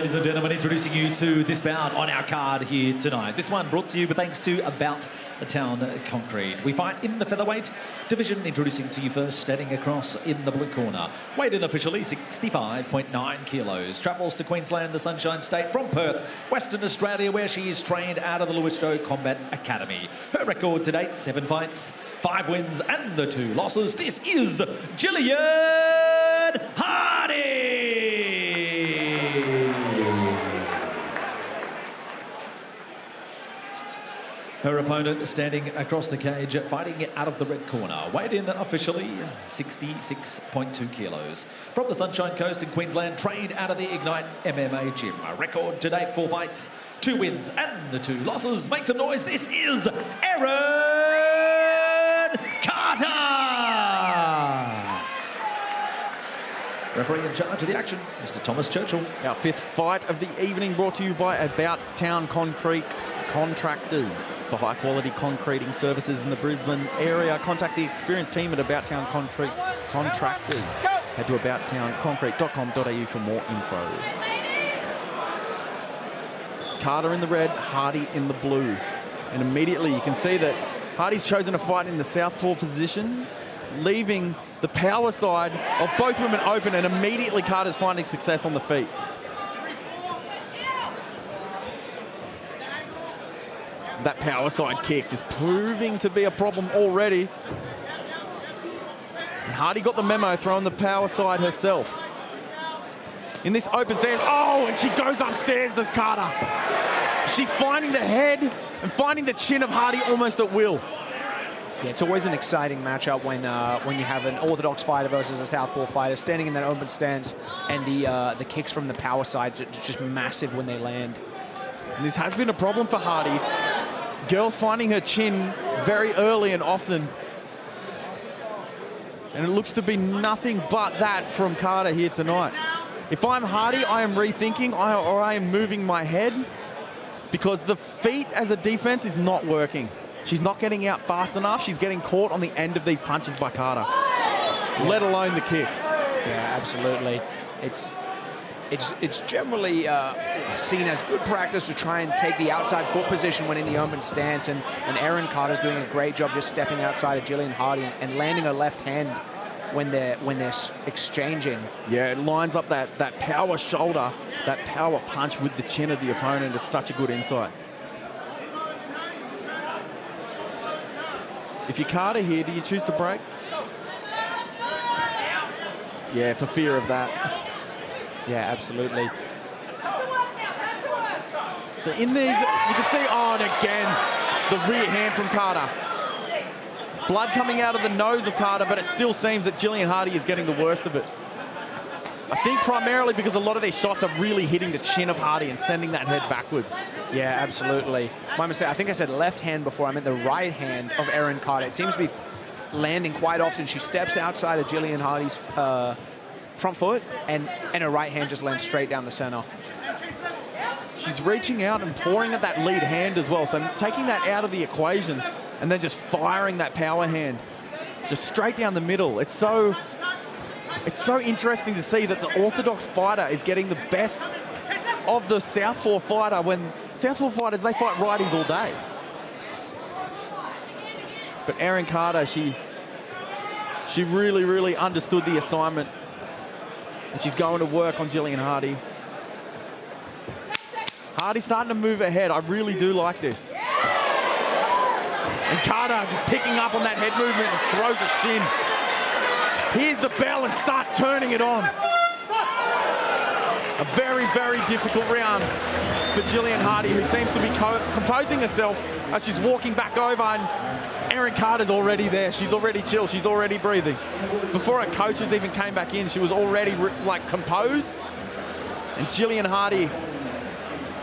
ladies and gentlemen, introducing you to this bout on our card here tonight. This one brought to you thanks to Beatdown Concrete. We fight in the featherweight division, introducing to you first, standing across in the blue corner. Weighed in officially 65.9 kilos. Travels to Queensland, the Sunshine State, from Perth, Western Australia, where she is trained out of the Lewis Joe Combat Academy. Her record to date, 7 fights, 5 wins and the 2 losses. This is Jillian Hardey! Her opponent standing across the cage, fighting out of the red corner. Weighed in officially 66.2 kilos. From the Sunshine Coast in Queensland, trained out of the Ignite MMA gym. A record to date, 4 fights, 2 wins and the 2 losses. Make some noise, this is Erin Carter! Referee in charge of the action, Mr. Thomas Churchill. Our 5th fight of the evening, brought to you by Beatdown Concrete Contractors. For high-quality concreting services in the Brisbane area, contact the experienced team at Beatdown Concrete Contractors. Head to abouttownconcrete.com.au for more info. Carter in the red, Hardey in the blue. And immediately you can see that Hardey's chosen to fight in the southpaw position, leaving the power side of both women open, and immediately Carter's finding success on the feet. That power side kick just proving to be a problem already. And Hardey got the memo, throwing the power side herself. In this open stairs, oh, and she goes upstairs, does Carter. She's finding the head and finding the chin of Hardey almost at will. Yeah, it's always an exciting matchup when you have an orthodox fighter versus a southpaw fighter standing in that open stance, and the kicks from the power side just massive when they land. And this has been a problem for Hardey. Girls finding her chin very early and often. And it looks to be nothing but that from Carter here tonight. If I'm Hardey, I am rethinking, or I am moving my head, because the feet as a defense is not working. She's not getting out fast enough. She's getting caught on the end of these punches by Carter, let alone the kicks. Yeah, absolutely. It's generally seen as good practice to try and take the outside foot position when in the open stance, and Erin Carter's doing a great job just stepping outside of Jillian Hardey and landing her left hand when they're exchanging. Yeah, it lines up that power shoulder, that power punch with the chin of the opponent. It's such a good insight. If you're Carter here, do you choose to break? Yeah, for fear of that. Yeah, absolutely. So in these, you can see, oh, and again, the rear hand from Carter. Blood coming out of the nose of Carter, but it still seems that Jillian Hardey is getting the worst of it. I think primarily because a lot of these shots are really hitting the chin of Hardey and sending that head backwards. Yeah, absolutely. My mistake, I think I said left hand before. I meant the right hand of Erin Carter. It seems to be landing quite often. She steps outside of Jillian Hardey's front foot, and her right hand just lands straight down the center. She's reaching out and pouring at that lead hand as well, so taking that out of the equation and then just firing that power hand just straight down the middle. It's so interesting to see that the orthodox fighter is getting the best of the southpaw fighter, when southpaw fighters, they fight righties all day. But Erin Carter, she really, really understood the assignment. And she's going to work on Jillian Hardey. Hardey's starting to move ahead. I really do like this. And Carter just picking up on that head movement and throws a shin. Here's the bell and start turning it on. A very, very difficult round for Jillian Hardey, who seems to be composing herself as she's walking back over, and Erin Carter's already there. She's already chill. She's already breathing. Before her coaches even came back in, she was already composed. And Jillian Hardey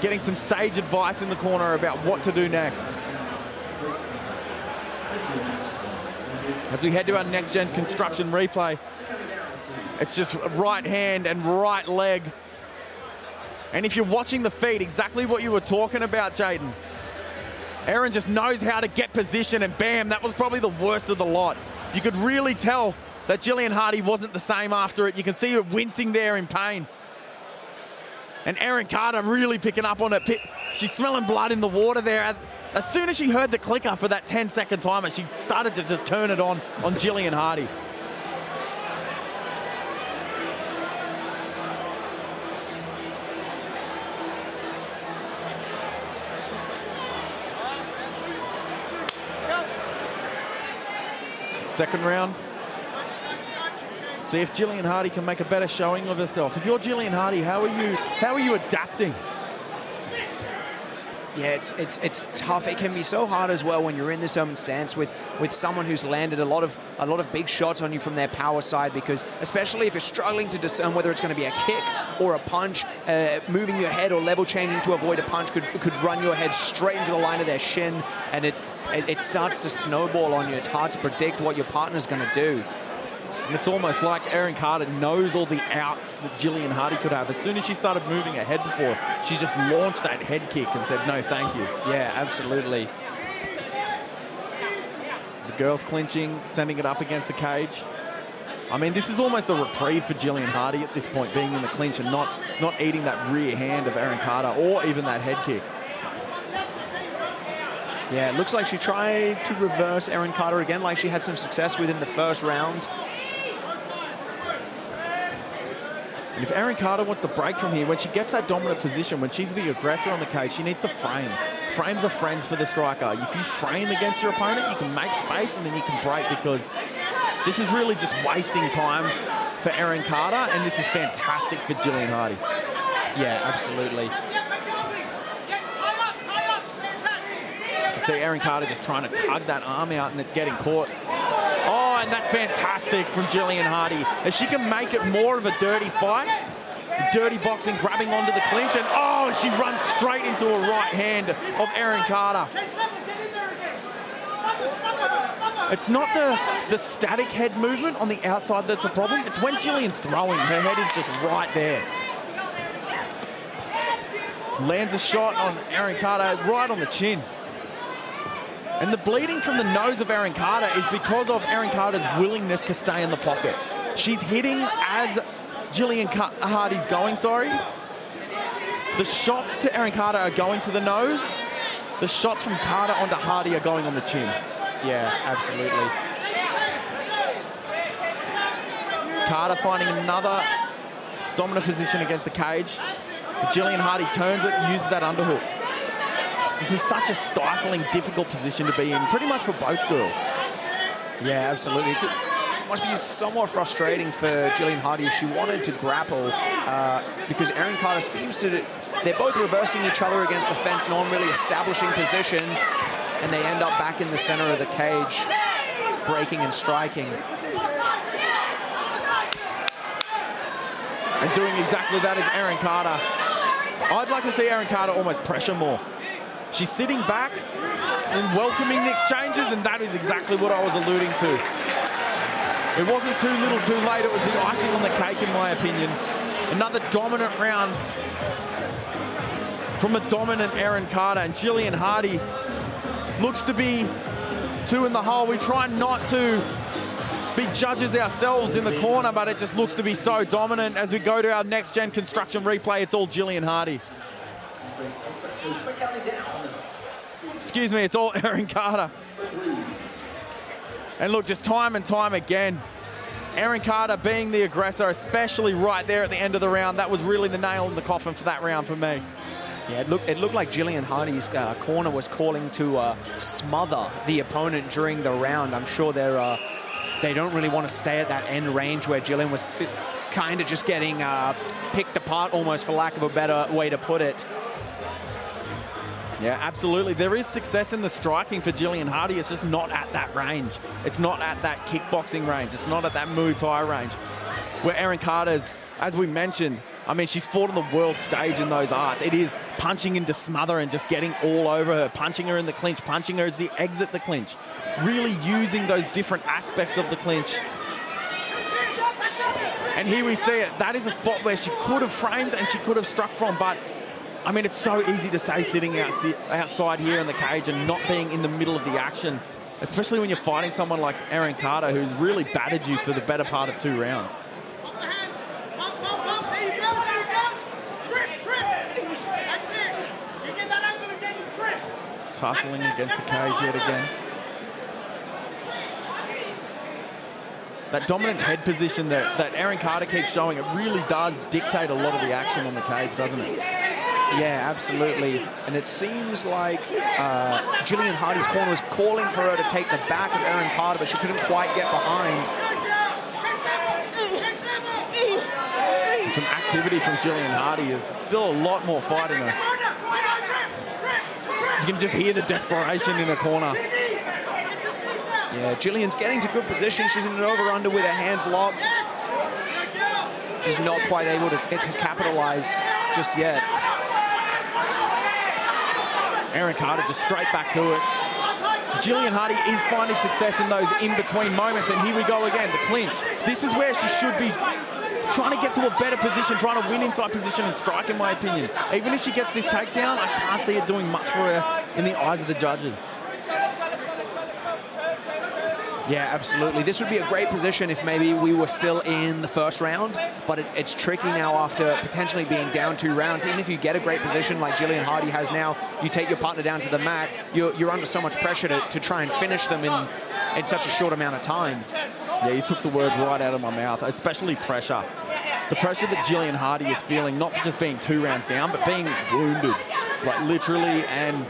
getting some sage advice in the corner about what to do next. As we head to our next gen construction replay, it's just right hand and right leg. And if you're watching the feed, exactly what you were talking about, Jaden. Erin just knows how to get position, and bam, that was probably the worst of the lot. You could really tell that Jillian Hardey wasn't the same after it. You can see her wincing there in pain. And Erin Carter really picking up on it. She's smelling blood in the water there. As soon as she heard the clicker for that 10-second timer, she started to just turn it on Jillian Hardey. Second round. See if Jillian Hardey can make a better showing of herself. If you're Jillian Hardey, how are you adapting? Yeah, it's tough. It can be so hard as well when you're in this open stance with someone who's landed a lot of big shots on you from their power side, because especially if you're struggling to discern whether it's going to be a kick or a punch, moving your head or level changing to avoid a punch could run your head straight into the line of their shin, and it starts to snowball on you. It's hard to predict what your partner's going to do. And it's almost like Erin Carter knows all the outs that Jillian Hardey could have. As soon as she started moving ahead before, she just launched that head kick and said, no, thank you. Yeah, absolutely. The girls clinching, sending it up against the cage. I mean, this is almost a reprieve for Jillian Hardey at this point, being in the clinch and not eating that rear hand of Erin Carter or even that head kick. Yeah, it looks like she tried to reverse Erin Carter again, like she had some success with in the first round. And if Erin Carter wants to break from here, when she gets that dominant position, when she's the aggressor on the cage, she needs to frame. Frames are friends for the striker. If you frame against your opponent, you can make space and then you can break, because this is really just wasting time for Erin Carter, and this is fantastic for Jillian Hardey. Yeah, absolutely. You can see Erin Carter just trying to tug that arm out and it's getting caught. Oh, and that's fantastic from Jillian Hardey. If she can make it more of a dirty fight, dirty boxing, grabbing onto the clinch, and oh, she runs straight into a right hand of Erin Carter. It's not the static head movement on the outside that's a problem. It's when Jillian's throwing. Her head is just right there. Lands a shot on Erin Carter right on the chin. And the bleeding from the nose of Erin Carter is because of Erin Carter's willingness to stay in the pocket. She's hitting as Jillian Hardey's going, The shots to Erin Carter are going to the nose. The shots from Carter onto Hardey are going on the chin. Yeah, absolutely. Carter finding another dominant position against the cage. But Jillian Hardey turns it and uses that underhook. This is such a stifling, difficult position to be in, pretty much for both girls. Yeah, absolutely. It must be somewhat frustrating for Jillian Hardey if she wanted to grapple, because Erin Carter seems to... They're both reversing each other against the fence, no one really establishing position, and they end up back in the center of the cage, breaking and striking. And doing exactly that is Erin Carter. I'd like to see Erin Carter almost pressure more. She's sitting back and welcoming the exchanges, and that is exactly what I was alluding to. It wasn't too little too late. It was the icing on the cake, in my opinion. Another dominant round from a dominant Erin Carter, and Jillian Hardey looks to be two in the hole. We try not to be judges ourselves in the corner, but it just looks to be so dominant. As we go to our next-gen construction replay, it's all Jillian Hardey. Excuse me, it's all Erin Carter. And look, just time and time again, Erin Carter being the aggressor, especially right there at the end of the round. That was really the nail in the coffin for that round for me. Yeah, it looked like Jillian Hardey's corner was calling to smother the opponent during the round. I'm sure they don't really want to stay at that end range where Jillian was kind of just getting picked apart, almost, for lack of a better way to put it. Yeah, absolutely. There is success in the striking for Jillian Hardey. It's just not at that range. It's not at that kickboxing range. It's not at that Muay Thai range. Where Erin Carter's, as we mentioned, I mean, she's fought on the world stage in those arts. It is punching into smother and just getting all over her, punching her in the clinch, punching her as she exit the clinch. Really using those different aspects of the clinch. And here we see it. That is a spot where she could have framed and she could have struck from, but I mean, it's so easy to say sitting outside here in the cage and not being in the middle of the action, especially when you're fighting someone like Erin Carter, who's really battered you for the better part of 2 rounds. tussling against the cage yet again. That dominant head position that Erin Carter keeps showing, it really does dictate a lot of the action on the cage, doesn't it? Yeah, absolutely. And it seems like Jillian Hardey's corner was calling for her to take the back of Erin Carter, but she couldn't quite get behind. Some activity from Jillian Hardey. Is still a lot more fight in her. You can just hear the desperation in her corner. Yeah, Jillian's getting to good position. She's in an over-under with her hands locked. She's not quite able to capitalize just yet. Erin Carter just straight back to it. Jillian Hardey is finding success in those in-between moments, and here we go again, the clinch. This is where she should be trying to get to a better position, trying to win inside position and strike, in my opinion. Even if she gets this takedown, I can't see it doing much for her in the eyes of the judges. Yeah, absolutely. This would be a great position if maybe we were still in the first round, but it's tricky now after potentially being down 2 rounds. Even if you get a great position like Jillian Hardey has now, you take your partner down to the mat, you're under so much pressure to try and finish them in such a short amount of time. Yeah, you took the words right out of my mouth, especially pressure. The pressure that Jillian Hardey is feeling, not just being 2 rounds down, but being wounded, like literally and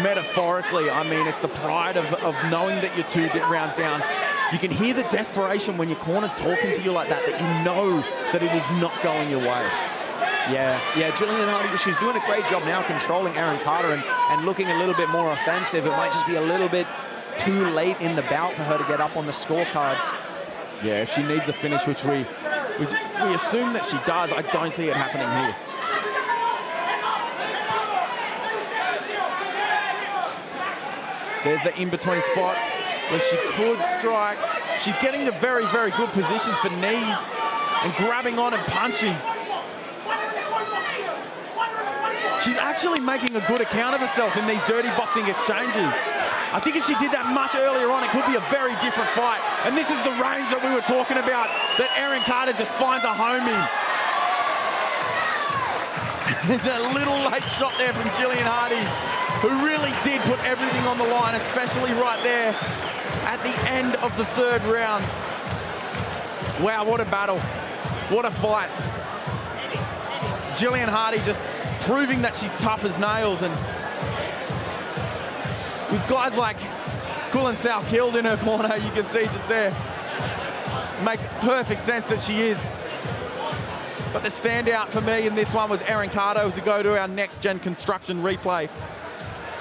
metaphorically. I mean, it's the pride of knowing that you're 2 rounds down. You can hear the desperation when your corner's talking to you like that you know that it is not going your way. Yeah, Jillian Hardey, she's doing a great job now controlling Erin Carter and looking a little bit more offensive. It might just be a little bit too late in the bout for her to get up on the scorecards. Yeah, if she needs a finish, which we assume that she does, I don't see it happening here. There's the in-between spots where she could strike. She's getting to very, very good positions for knees and grabbing on and punching. She's actually making a good account of herself in these dirty boxing exchanges. I think if she did that much earlier on, it could be a very different fight. And this is the range that we were talking about, that Erin Carter just finds a home in. That little late shot there from Jillian Hardey, who really did put everything on the line, especially right there at the end of the 3rd round. Wow, what a battle. What a fight. Jillian Hardey just proving that she's tough as nails, and with guys like Cullen South-Killed in her corner, you can see just there, makes perfect sense that she is. But the standout for me in this one was Erin Carter, as we go to our next-gen construction replay.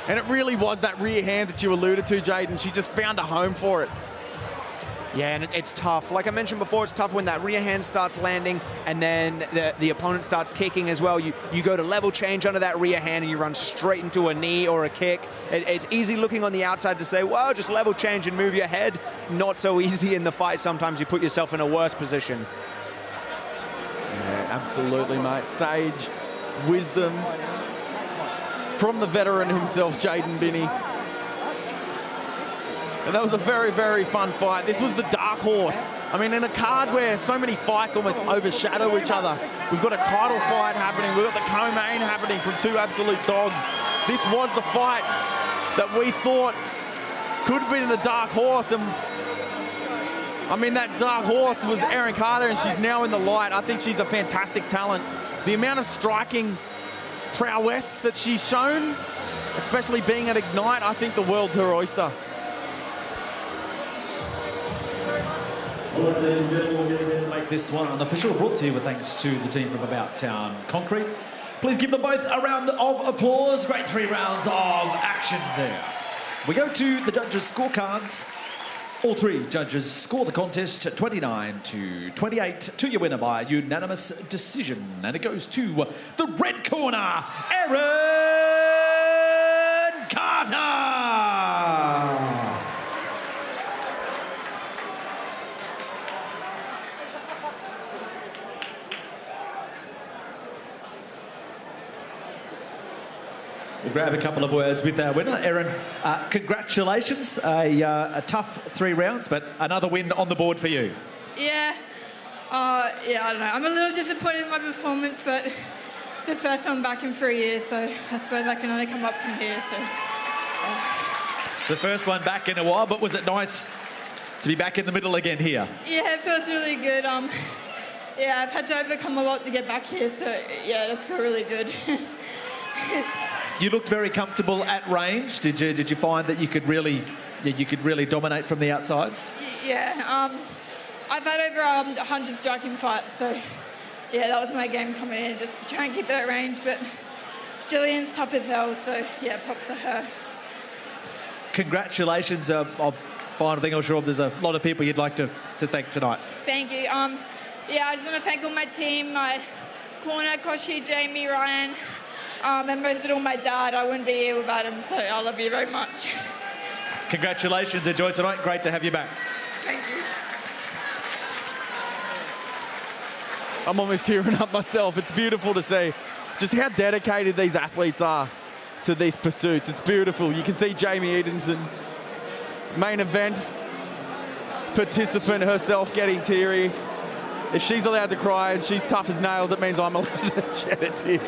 And it really was that rear hand that you alluded to, Jaden. She just found a home for it. Yeah, and it's tough. Like I mentioned before, it's tough when that rear hand starts landing and then the opponent starts kicking as well. You go to level change under that rear hand and you run straight into a knee or a kick. It's easy looking on the outside to say, well, just level change and move your head. Not so easy in the fight. Sometimes you put yourself in a worse position. Yeah, absolutely, mate. Sage wisdom from the veteran himself, Jaden Binney. And that was a very, very fun fight. This was the dark horse. I mean, in a card where so many fights almost overshadow each other, we've got a title fight happening, we've got the co-main happening from 2 absolute dogs. This was the fight that we thought could have been the dark horse. And I mean, that dark horse was Erin Carter, and she's now in the light. I think she's a fantastic talent. The amount of striking prowess that she's shown, especially being at Ignite, I think the world's her oyster. Well, ladies and gentlemen, we'll get set to make this one official, brought to you with thanks to the team from Beatdown Concrete. Please give them both a round of applause. Great 3 rounds of action there. We go to the judges' scorecards. All 3 judges score the contest 29-28 to your winner by unanimous decision. And it goes to the red corner, Erin Carter! We'll grab a couple of words with our winner, Erin. Congratulations, a tough 3 rounds, but another win on the board for you. Yeah, I don't know. I'm a little disappointed in my performance, but it's the first time back in 3 years, so I suppose I can only come up from here. So It's the first one back in a while, but was it nice to be back in the middle again here? Yeah, it feels really good. Yeah, I've had to overcome a lot to get back here, so yeah, it feels really good. You looked very comfortable at range. Did you find that you could really dominate from the outside? Yeah, I've had over 100 striking fights, so yeah, that was my game coming in, just to try and keep it at range. But Jillian's tough as hell, so yeah, props to her. Congratulations. Final thing, I'm sure there's a lot of people you'd like to thank tonight. Thank you. Yeah, I just want to thank all my team, my corner, Koshi, Jamie, Ryan, and most of all my dad. I wouldn't be here without him, so I love you very much. Congratulations, enjoy tonight. Great to have you back. Thank you. I'm almost tearing up myself. It's beautiful to see just how dedicated these athletes are to these pursuits. It's beautiful. You can see Jamie Eatons, main event participant herself, getting teary. If she's allowed to cry and she's tough as nails, it means I'm allowed to shed a tear.